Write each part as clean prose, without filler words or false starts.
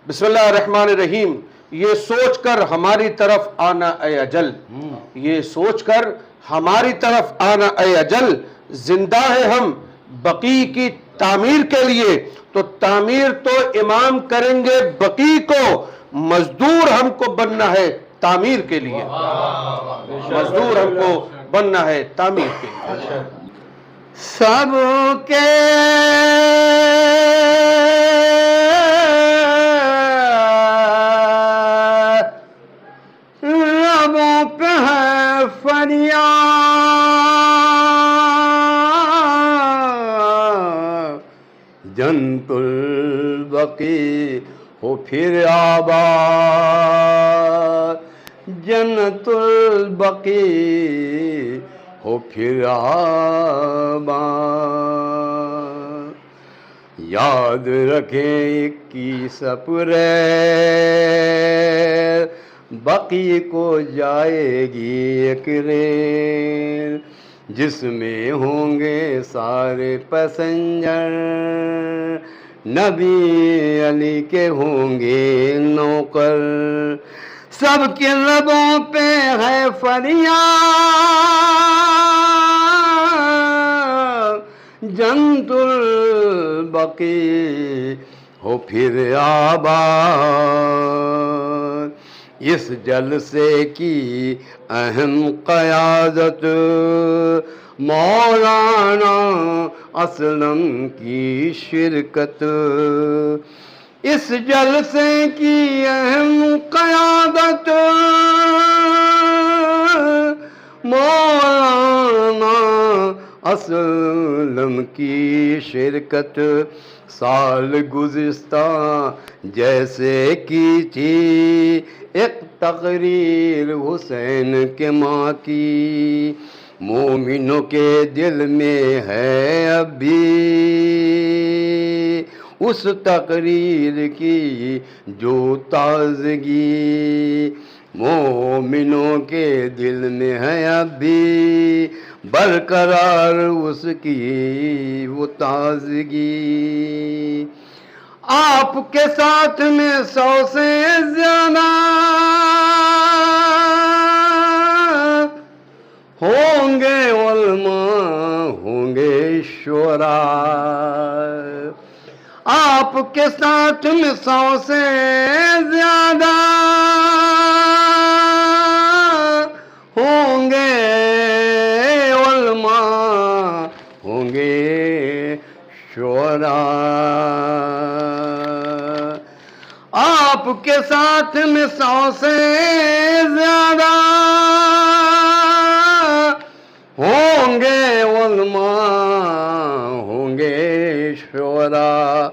بسم اللہ الرحمن الرحیم. یہ سوچ کر ہماری طرف آنا اے اجل، یہ سوچ کر ہماری طرف آنا اے اجل، زندہ ہے ہم بقی کی تعمیر کے لیے، تو تعمیر تو امام کریں گے بقی کو، مزدور ہم کو بننا ہے تعمیر کے لیے، مزدور ہم کو بننا ہے تعمیر کے لیے. سب کے لبوں پہ ہے فریاد، جنت البقیع ہو پھر آباد، جنت البقیع ہو پھر آباد. یاد رکھیں 21 اپریل بقیع کو جائے گی ایک ریل، جس میں ہوں گے سارے پیسنجر، نبی علی کے ہوں گے نوکر. سب کے لبوں پہ ہے فریاد، جنت البقیع ہو پھر آباد. اس جلسے کی اہم قیادت مولانا اسلم کی شرکت، اس جلسے کی اہم قیادت مولانا اسلم کی شرکت. سال گزشتہ جیسے کی تھی ایک تقریر حسین کے ماں کی، مومنوں کے دل میں ہے اب بھی اس تقریر کی جو تازگی، مومنوں کے دل میں ہے اب بھی برقرار اس کی وہ تازگی. آپ کے ساتھ میں 100 سے زیادہ ہوں گے علماء، ہوں گے شعراء. آپ کے ساتھ میں 100 سے زیادہ ہوں گے علماء، ہوں گے شعراء. آپ کے ساتھ میں 100 سے زیادہ ہوں گے علماء، ہوں گے شعراء.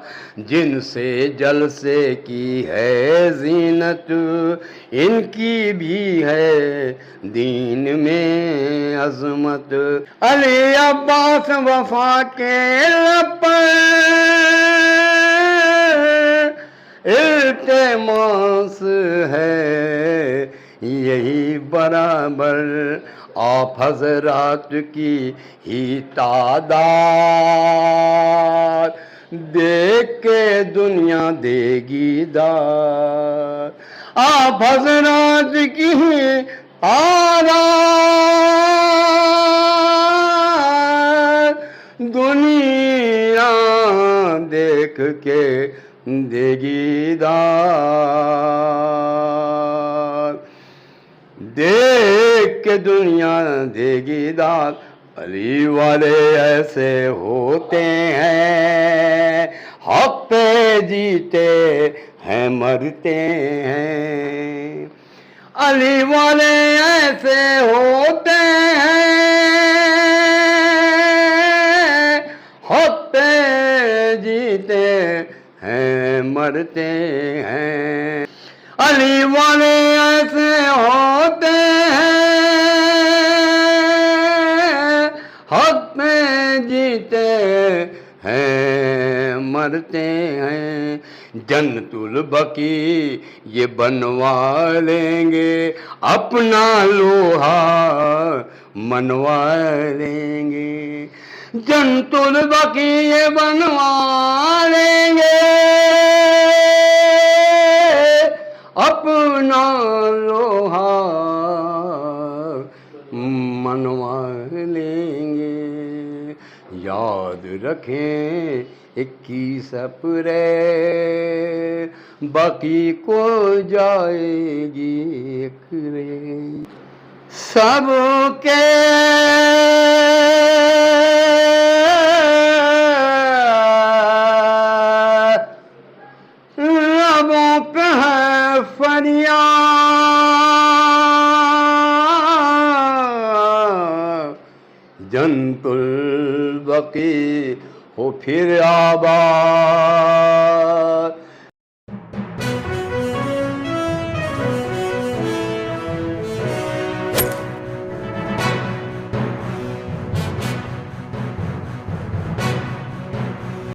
جن سے جلسے کی ہے زینت، ان کی بھی ہے دین میں عظمت. علی عباس وفا کے لب پر التماس ہے یہی برابر، آپ حضرات کی ہی تعداد دیکھ کے دنیا دے گی داد. آپ حضرات کی ہی تعداد دنیا دیکھ کے دے گی داد، دیکھ کے دنیا دے گی داد. علی والے ایسے ہوتے ہیں، حق پہ جیتے ہیں مرتے ہیں. علی والے ایسے ہوتے ہیں، حق پہ جیتے ہیں مرتے ہیں. علی والے ایسے ہوتے ہیں، حق میں جیتے ہیں مرتے ہیں. جنت البقیع یہ بنوا لیں گے، اپنا لوہا منوا لیں گے. جنت البقیع یہ بنوا لیں گے، رکھیں 21 اپریل باقی کو جائے گی ایک ریل سب کے لبوں پہ ہے فریاد جنت البقیع ہو پھر آباد